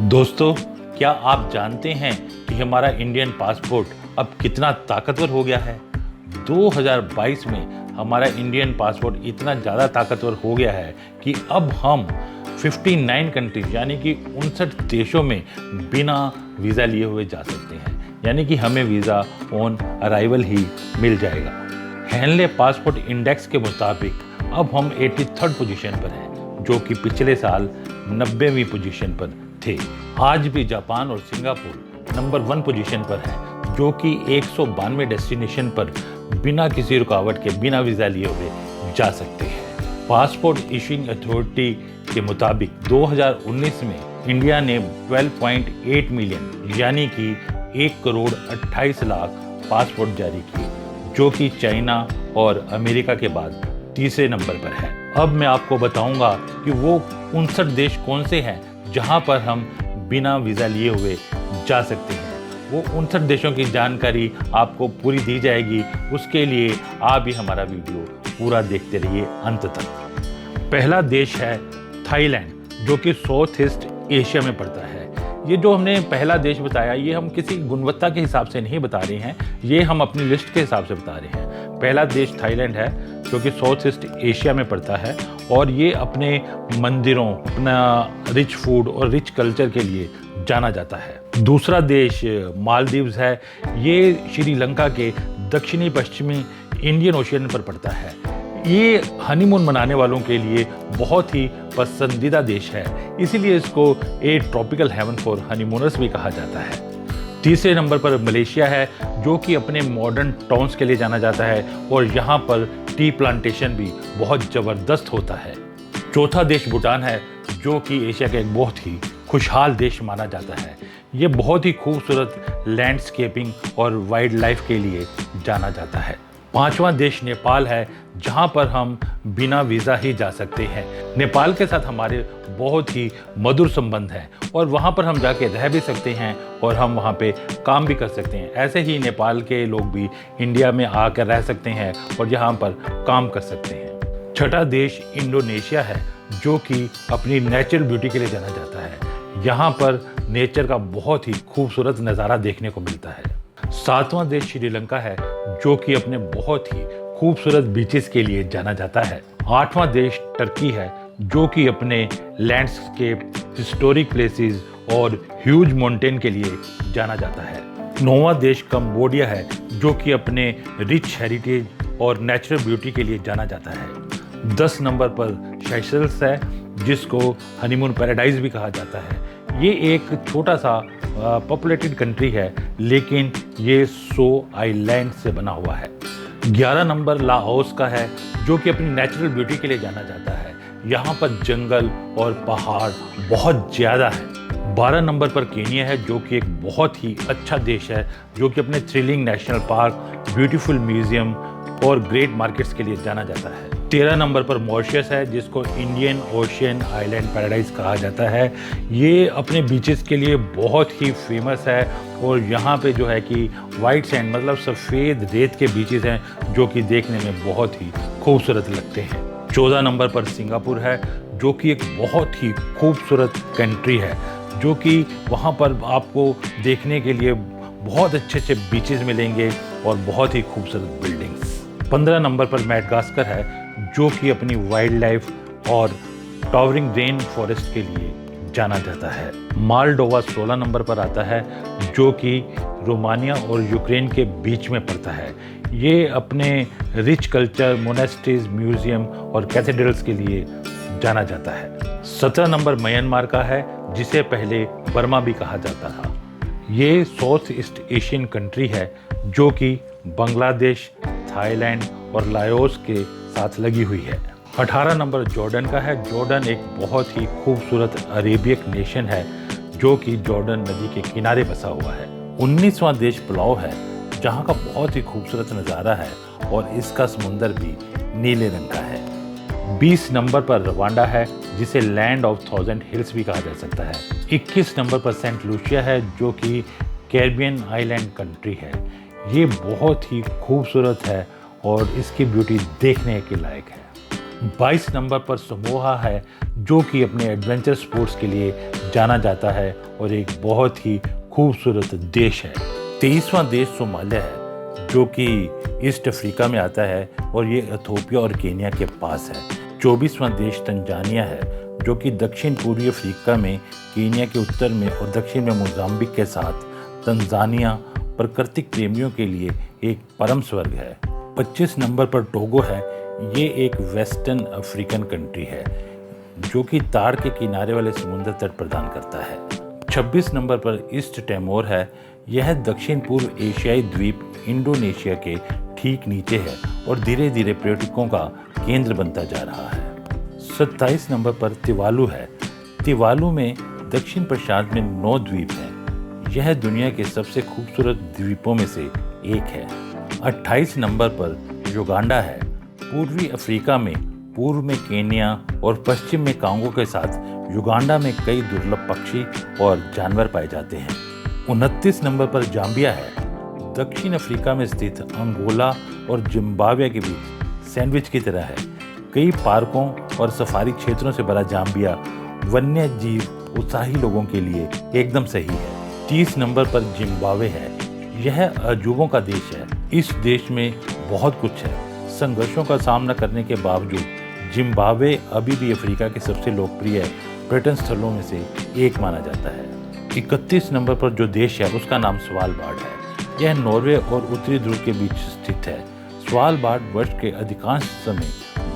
दोस्तों, क्या आप जानते हैं कि हमारा इंडियन पासपोर्ट अब कितना ताकतवर हो गया है। 2022 में हमारा इंडियन पासपोर्ट इतना ज़्यादा ताकतवर हो गया है कि अब हम 59 कंट्रीज यानी कि 59 देशों में बिना वीज़ा लिए हुए जा सकते हैं, यानी कि हमें वीज़ा ऑन अराइवल ही मिल जाएगा। हेनले पासपोर्ट इंडेक्स के मुताबिक अब हम 83rd पोजीशन पर हैं, जो कि पिछले साल 90वीं पोजीशन पर थे। आज भी जापान और सिंगापुर नंबर 1 पोजीशन पर है, जो कि 192 डेस्टिनेशन पर बिना किसी रुकावट के बिना वीज़ा लिए हुए जा सकते हैं। पासपोर्ट इशूइंग अथॉरिटी के मुताबिक 2019 में इंडिया ने 12.8 मिलियन यानी कि 1 करोड़ 28 लाख पासपोर्ट जारी किए, जो कि चाइना और अमेरिका के बाद तीसरे नंबर पर है। अब मैं आपको बताऊंगा कि वो 59 देश कौन से हैं जहां पर हम बिना वीज़ा लिए हुए जा सकते हैं। वो 59 देशों की जानकारी आपको पूरी दी जाएगी। उसके लिए आप भी हमारा वीडियो पूरा देखते रहिए अंत तक। पहला देश है थाईलैंड, जो कि साउथ ईस्ट एशिया में पड़ता है। ये जो हमने पहला देश बताया, ये हम किसी गुणवत्ता के हिसाब से नहीं बता रहे हैं, ये हम अपनी लिस्ट के हिसाब से बता रहे हैं। पहला देश थाईलैंड है, जो कि साउथ ईस्ट एशिया में पड़ता है और ये अपने मंदिरों, अपना रिच फूड और रिच कल्चर के लिए जाना जाता है। दूसरा देश मालदीव्स है। ये श्रीलंका के दक्षिणी पश्चिमी इंडियन ओशियन पर पड़ता है। ये हनीमून मनाने वालों के लिए बहुत ही पसंदीदा देश है, इसीलिए इसको ए ट्रॉपिकल हेवन फॉर हनीमूनर्स भी कहा जाता है। तीसरे नंबर पर मलेशिया है, जो कि अपने मॉडर्न टाउन्स के लिए जाना जाता है और यहाँ पर टी प्लांटेशन भी बहुत ज़बरदस्त होता है। चौथा देश भूटान है, जो कि एशिया का एक बहुत ही खुशहाल देश माना जाता है। ये बहुत ही खूबसूरत लैंडस्केपिंग और वाइल्ड लाइफ के लिए जाना जाता है। पांचवा देश नेपाल है, जहां पर हम बिना वीज़ा ही जा सकते हैं। नेपाल के साथ हमारे बहुत ही मधुर संबंध हैं और वहां पर हम जाके रह भी सकते हैं और हम वहां पे काम भी कर सकते हैं। ऐसे ही नेपाल के लोग भी इंडिया में आकर रह सकते हैं और यहाँ पर काम कर सकते हैं। छठा देश इंडोनेशिया है, जो कि अपनी नेचुरल ब्यूटी के लिए जाना जाता है। यहाँ पर नेचर का बहुत ही खूबसूरत नज़ारा देखने को मिलता है। सातवां देश श्रीलंका है, जो कि अपने बहुत ही खूबसूरत बीचेस के लिए जाना जाता है। आठवां देश टर्की है, जो कि अपने लैंडस्केप, हिस्टोरिक प्लेसेस और ह्यूज माउंटेन के लिए जाना जाता है। नौवां देश कंबोडिया है, जो कि अपने रिच हेरिटेज और नेचुरल ब्यूटी के लिए जाना जाता है। 10 नंबर पर सेशल्स है, जिसको हनीमून पैराडाइज भी कहा जाता है। ये एक छोटा सा पॉपुलेटेड कंट्री है, लेकिन ये 100 आइलैंड से बना हुआ है। 11 नंबर लाओस का है, जो कि अपनी नेचुरल ब्यूटी के लिए जाना जाता है। यहाँ पर जंगल और पहाड़ बहुत ज़्यादा है। 12 नंबर पर केन्या है, जो कि एक बहुत ही अच्छा देश है, जो कि अपने thrilling national park, beautiful museum और ग्रेट मार्केट्स के लिए जाना जाता है। 13 नंबर पर मॉरिशस है, जिसको इंडियन ओशियन आइलैंड पैराडाइज कहा जाता है। ये अपने बीचेस के लिए बहुत ही फेमस है और यहाँ पे जो है कि वाइट सैंड मतलब सफ़ेद रेत के बीचेस हैं, जो कि देखने में बहुत ही खूबसूरत लगते हैं। 14 नंबर पर सिंगापुर है, जो कि एक बहुत ही खूबसूरत कंट्री है, जो कि वहाँ पर आपको देखने के लिए बहुत अच्छे अच्छे बीचेस मिलेंगे और बहुत ही खूबसूरत बिल्डिंग्स। 15 नंबर पर मैडागास्कर है, जो कि अपनी वाइल्ड लाइफ और टावरिंग रेन फॉरेस्ट के लिए जाना जाता है। मालडोवा 16 नंबर पर आता है, जो कि रोमानिया और यूक्रेन के बीच में पड़ता है। ये अपने रिच कल्चर, मोनेस्ट्रीज, म्यूजियम और कैथेड्रल्स के लिए जाना जाता है। 17 नंबर म्यांमार का है, जिसे पहले बर्मा भी कहा जाता था। ये साउथ ईस्ट एशियन कंट्री है, जो कि बांग्लादेश, थाईलैंड और लाओस के साथ लगी हुई है। 18 नंबर जॉर्डन का है। जॉर्डन एक बहुत ही खूबसूरत अरेबियक नेशन है, जो कि जॉर्डन नदी के किनारे बसा हुआ है। 19वां देश पुलाव है, जहाँ का बहुत ही खूबसूरत नज़ारा है और इसका समुंदर भी नीले रंग का है। 20 नंबर पर रवांडा है, जिसे लैंड ऑफ 1000 हिल्स भी कहा जा सकता है। 21 नंबर पर सेंट लूसिया है, जो कि कैरिबियन आइलैंड कंट्री है। ये बहुत ही खूबसूरत है और इसकी ब्यूटी देखने के लायक है। 22 नंबर पर समोआ है, जो कि अपने एडवेंचर स्पोर्ट्स के लिए जाना जाता है और एक बहुत ही खूबसूरत देश है। 23वां देश सोमालिया है, जो कि ईस्ट अफ्रीका में आता है और ये इथियोपिया और केन्या के पास है। 24वां देश तंजानिया है, जो कि दक्षिण पूर्वी अफ्रीका में केन्या के उत्तर में और दक्षिण में मोजाम्बिक के साथ तंजानिया प्राकृतिक प्रेमियों के लिए एक परम स्वर्ग है। 25 नंबर पर टोगो है। ये एक वेस्टर्न अफ्रीकन कंट्री है, जो कि ताड़ के किनारे वाले समुद्र तट प्रदान करता है। 26 नंबर पर ईस्ट टिमोर है। यह दक्षिण पूर्व एशियाई द्वीप इंडोनेशिया के ठीक नीचे है और धीरे धीरे पर्यटकों का केंद्र बनता जा रहा है। 27 नंबर पर तिवालु है। तिवालु में दक्षिण प्रशांत में 9 द्वीप हैं। यह दुनिया के सबसे खूबसूरत द्वीपों में से एक है। 28 नंबर पर युगांडा है। पूर्वी अफ्रीका में पूर्व में केन्या और पश्चिम में कांगो के साथ युगांडा में कई दुर्लभ पक्षी और जानवर पाए जाते हैं। 29 नंबर पर जाम्बिया है। दक्षिण अफ्रीका में स्थित अंगोला और जिम्बाब्वे के बीच सैंडविच की तरह है। कई पार्कों और सफारी क्षेत्रों से भरा जाम्बिया वन्य जीव उत्साही लोगों के लिए एकदम सही है। 30 नंबर पर जिम्बाब्वे है। यह अजूबों का देश है। इस देश में बहुत कुछ है। संघर्षों का सामना करने के बावजूद जिम्बाब्वे अभी भी अफ्रीका के सबसे लोकप्रिय पर्यटन स्थलों में से एक माना जाता है। 31 नंबर पर जो देश है उसका नाम स्वालबार्ड है। यह नॉर्वे और उत्तरी ध्रुव के बीच स्थित है। स्वालबार्ड वर्ष के अधिकांश समय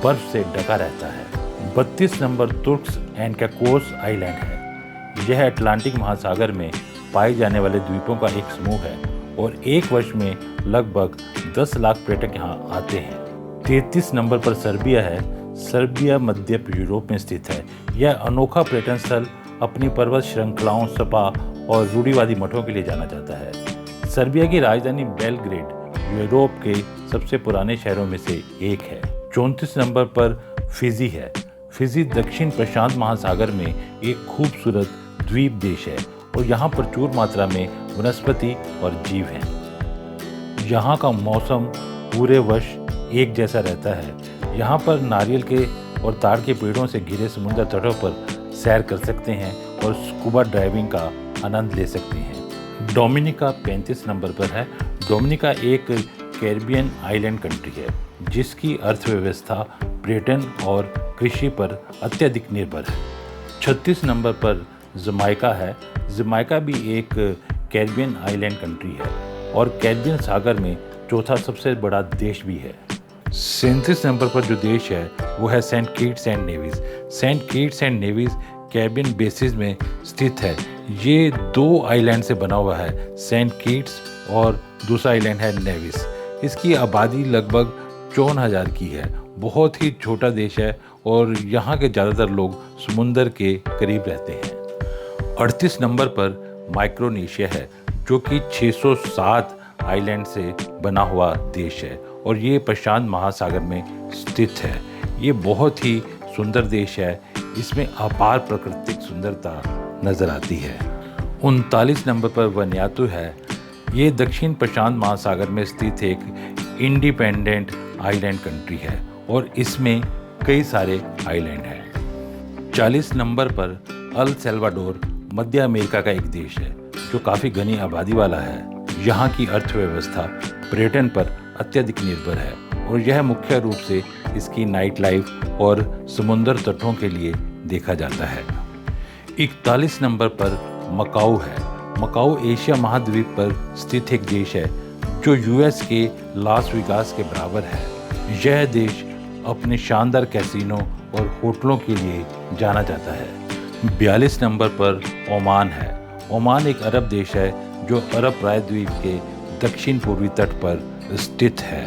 बर्फ से ढका रहता है। 32 नंबर तुर्क्स एंड कैकोस आइलैंड है। यह अटलांटिक महासागर में पाए जाने वाले द्वीपों का एक समूह है और एक वर्ष में लगभग 10 लाख पर्यटक यहाँ आते हैं। 33 नंबर पर सर्बिया है। सर्बिया मध्य यूरोप में स्थित है। यह अनोखा पर्यटन स्थल अपनी पर्वत श्रृंखलाओं, स्पा और रूढ़िवादी मठों के लिए जाना जाता है। सर्बिया की राजधानी बेलग्रेड यूरोप के सबसे पुराने शहरों में से एक है। 34 नंबर पर फिजी है। फिजी दक्षिण प्रशांत महासागर में एक खूबसूरत द्वीप देश है और यहाँ प्रचुर मात्रा में वनस्पति और जीव हैं। यहाँ का मौसम पूरे वर्ष एक जैसा रहता है। यहाँ पर नारियल के और ताड़ के पेड़ों से घिरे समुद्र तटों पर सैर कर सकते हैं और स्कूबा ड्राइविंग का आनंद ले सकते हैं। डोमिनिका 35 नंबर पर है। डोमिनिका एक कैरिबियन आइलैंड कंट्री है, जिसकी अर्थव्यवस्था पर्यटन और कृषि पर अत्यधिक निर्भर है। 36 नंबर पर जमाइका है। जमाइका भी एक कैरिबियन आइलैंड कंट्री है और कैरिबियन सागर में चौथा सबसे बड़ा देश भी है। 37 नंबर पर जो देश है वो है Saint Kitts and Nevis. Saint Kitts and Nevis Caribbean basis में स्थित है। ये 2 आइलैंड से बना हुआ है, सेंट किट्स और दूसरा आइलैंड है नेविस। इसकी आबादी लगभग 54,000 की है। बहुत ही छोटा देश है और यहाँ के ज़्यादातर लोग समुंदर के करीब रहते हैं। 38 नंबर पर माइक्रोनेशिया है, जो कि 607 आइलैंड से बना हुआ देश है और ये प्रशांत महासागर में स्थित है। ये बहुत ही सुंदर देश है। इसमें अपार प्राकृतिक सुंदरता नज़र आती है। 39 नंबर पर वनुआतु है। ये दक्षिण प्रशांत महासागर में स्थित एक इंडिपेंडेंट आइलैंड कंट्री है और इसमें कई सारे आइलैंड हैं। 40 नंबर पर अल सल्वाडोर मध्य अमेरिका का एक देश है, जो काफ़ी घनी आबादी वाला है। यहाँ की अर्थव्यवस्था पर्यटन पर अत्यधिक निर्भर है और यह मुख्य रूप से इसकी नाइट लाइफ और समुद्र तटों के लिए देखा जाता है। 41 नंबर पर मकाऊ है। मकाऊ एशिया महाद्वीप पर स्थित एक देश है, जो यूएस के लास वेगास के बराबर है। यह देश अपने शानदार कैसीनो और होटलों के लिए जाना जाता है। 42 नंबर पर ओमान है। ओमान एक अरब देश है, जो अरब प्रायद्वीप के दक्षिण पूर्वी तट पर स्थित है।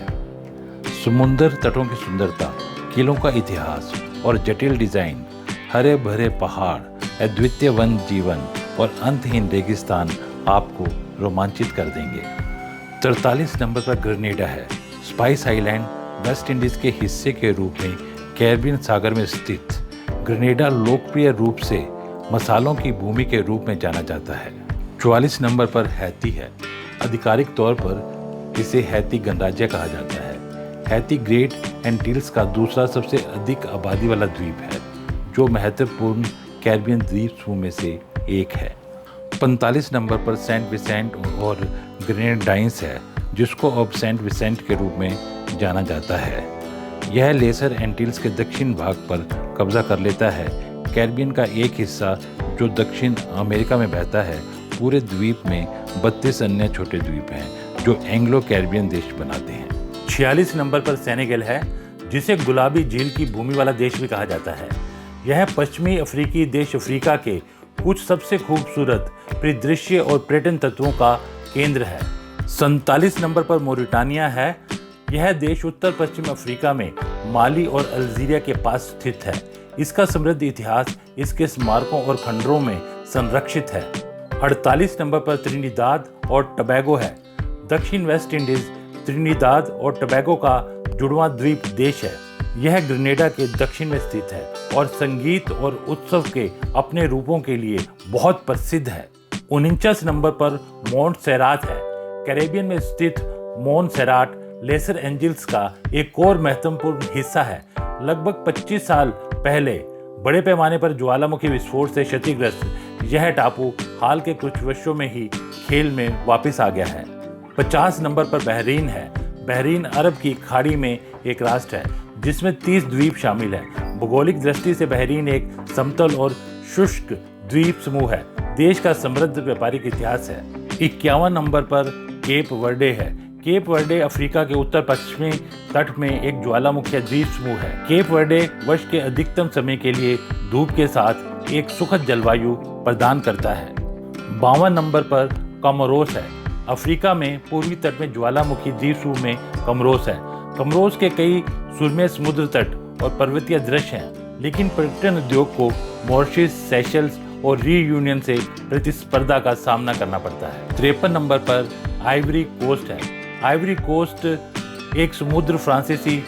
समुद्र तटों की सुंदरता, किलों का इतिहास और जटिल डिज़ाइन, हरे भरे पहाड़, अद्वितीय वन जीवन और अंतहीन रेगिस्तान आपको रोमांचित कर देंगे। 43 नंबर पर ग्रेनेडा है। स्पाइस आइलैंड वेस्ट इंडीज़ के हिस्से के रूप में कैरिबियन सागर में स्थित ग्रेनेडा लोकप्रिय रूप से मसालों की भूमि के रूप में जाना जाता है। 44 नंबर पर हैती है। आधिकारिक तौर पर इसे हैती गणराज्य कहा जाता है। हैती ग्रेट एंटील्स का दूसरा सबसे अधिक आबादी वाला द्वीप है, जो महत्वपूर्ण कैरिबियन द्वीप समूह में से एक है। 45 नंबर पर सेंट विसेंट और ग्रेनेडाइंस है, जिसको अब सेंट विसेंट के रूप में जाना जाता है। यह लेसर एंटील्स के दक्षिण भाग पर कब्जा कर लेता है। कैरिबियन का एक हिस्सा जो दक्षिण अमेरिका में बहता है। पूरे द्वीप में 32 अन्य छोटे द्वीप हैं जो एंग्लो कैरिबियन देश बनाते हैं। 46 नंबर पर सेनेगल है, जिसे गुलाबी झील की भूमि वाला देश भी कहा जाता है। यह पश्चिमी अफ्रीकी देश अफ्रीका के कुछ सबसे खूबसूरत परिदृश्य और पर्यटन तत्वों का केंद्र है। 47 नंबर पर मोरिटानिया है। यह देश उत्तर पश्चिम अफ्रीका में माली और अल्जीरिया के पास स्थित है। इसका समृद्ध इतिहास इसके स्मारकों और खंडरों में संरक्षित है। 48 नंबर पर त्रिनिदाद और टबैगो है। दक्षिण वेस्ट इंडीज त्रिनिदाद और टबैगो का जुड़वां द्वीप देश है। यह ग्रेनेडा के दक्षिण में स्थित है और संगीत और उत्सव के अपने रूपों के लिए बहुत प्रसिद्ध है। 49 नंबर पर मोंटसेरात है। कैरेबियन में स्थित मोंटसेराट लेसर एंजिल्स का एक और महत्वपूर्ण हिस्सा है। लगभग 25 साल पहले बड़े पैमाने पर ज्वालामुखी विस्फोट से क्षतिग्रस्त यह टापू हाल के कुछ वर्षों में ही खेल में वापस आ गया है। 50 नंबर पर बहरीन है। बहरीन अरब की खाड़ी में एक राष्ट्र है जिसमें 30 द्वीप शामिल हैं। भौगोलिक दृष्टि से बहरीन एक समतल और शुष्क द्वीप समूह है। देश का समृद्ध व्यापारिक इतिहास है। 51 नंबर पर केप वर्डे है। केप वर्डे अफ्रीका के उत्तर पश्चिमी तट में एक ज्वालामुखी द्वीप समूह है। केप वर्डे वर्ष के अधिकतम समय के लिए धूप के साथ एक सुखद जलवायु प्रदान करता है। 52 नंबर पर कमोरोस है। अफ्रीका में पूर्वी तट में ज्वालामुखी द्वीप समूह में कमोरोस है। कमोरोस के कई सुरम्य समुद्र तट और पर्वतीय दृश्य हैं, लेकिन पर्यटन उद्योग को मॉरिशस, सेशल्स और रीयूनियन से प्रतिस्पर्धा का सामना करना पड़ता है। 53 नंबर पर आइवरी कोस्ट है। आइवरी कोस्ट एक समुद्र फ्रांसीसी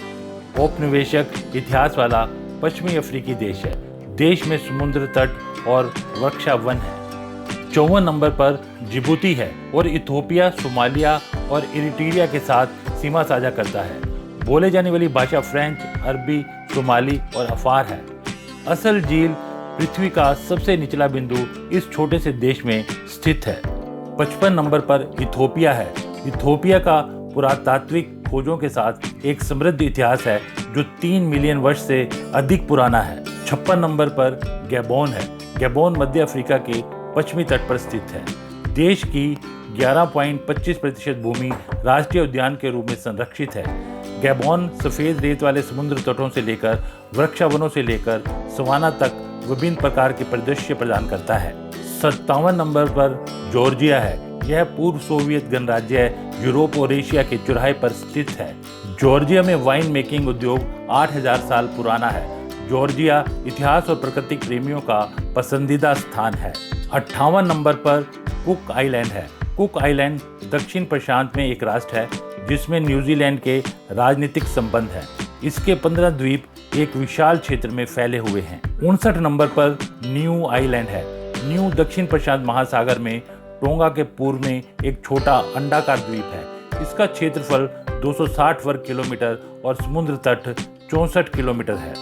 औपनिवेशिक इतिहास वाला पश्चिमी अफ्रीकी देश है। देश में समुद्र तट और वृक्षावन है। 54 नंबर पर जिबूती है और इथियोपिया, सोमालिया और इरिट्रिया के साथ सीमा साझा करता है। बोले जाने वाली भाषा फ्रेंच, अरबी, सोमाली और अफार है। असल झील पृथ्वी का सबसे निचला बिंदु इस छोटे से देश में स्थित है। 55 नंबर पर इथियोपिया है। इथियोपिया का पुरातात्विक खोजों के साथ एक समृद्ध इतिहास है जो 3 मिलियन वर्ष से अधिक पुराना है। 56 नंबर पर गैबोन है। गैबोन मध्य अफ्रीका के पश्चिमी तट पर स्थित है। देश की 11.25% भूमि राष्ट्रीय उद्यान के रूप में संरक्षित है। गैबोन सफ़ेद रेत वाले समुद्र तटों से लेकर वृक्षावनों से लेकर सवाना तक विभिन्न प्रकार के परिदृश्य प्रदान करता है। 57 नंबर पर जॉर्जिया है। यह पूर्व सोवियत गणराज्य यूरोप और एशिया के चौराहे पर स्थित है। जॉर्जिया में वाइन मेकिंग उद्योग 8000 साल पुराना है। जॉर्जिया इतिहास और प्राकृतिक प्रेमियों का पसंदीदा स्थान है। 58 नंबर पर कुक आइलैंड है। कुक आइलैंड दक्षिण प्रशांत में एक राष्ट्र है जिसमें न्यूजीलैंड के राजनीतिक संबंध हैं। इसके 15 द्वीप एक विशाल क्षेत्र में फैले हुए हैं। 59 नंबर पर न्यू आइलैंड है। न्यू दक्षिण प्रशांत महासागर में टोंगा के पूर्व में एक छोटा अंडाकार द्वीप है। इसका क्षेत्रफल 260 वर्ग किलोमीटर और समुद्र तट 64 किलोमीटर है।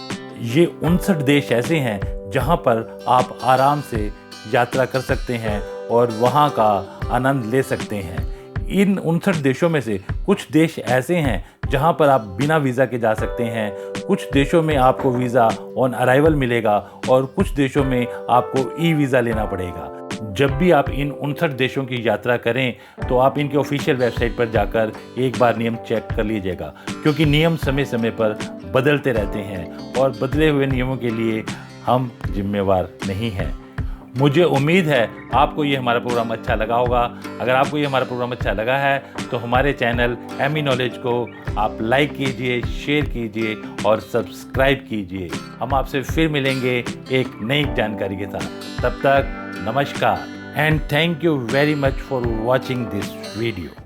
ये 59 देश ऐसे हैं जहां पर आप आराम से यात्रा कर सकते हैं और वहां का आनंद ले सकते हैं। इन 59 देशों में से कुछ देश ऐसे हैं जहां पर आप बिना वीज़ा के जा सकते हैं। कुछ देशों में आपको वीज़ा ऑन अराइवल मिलेगा और कुछ देशों में आपको ई वीज़ा लेना पड़ेगा। जब भी आप इन 59 देशों की यात्रा करें तो आप इनके ऑफिशियल वेबसाइट पर जाकर एक बार नियम चेक कर लीजिएगा, क्योंकि नियम समय समय पर बदलते रहते हैं और बदले हुए नियमों के लिए हम जिम्मेवार नहीं हैं। मुझे उम्मीद है आपको ये हमारा प्रोग्राम अच्छा लगा होगा। अगर आपको ये हमारा प्रोग्राम अच्छा लगा है तो हमारे चैनल एमी नॉलेज को आप लाइक कीजिए, शेयर कीजिए और सब्सक्राइब कीजिए। हम आपसे फिर मिलेंगे एक नई जानकारी के साथ। तब तक नमस्कार and thank you very much for watching this video.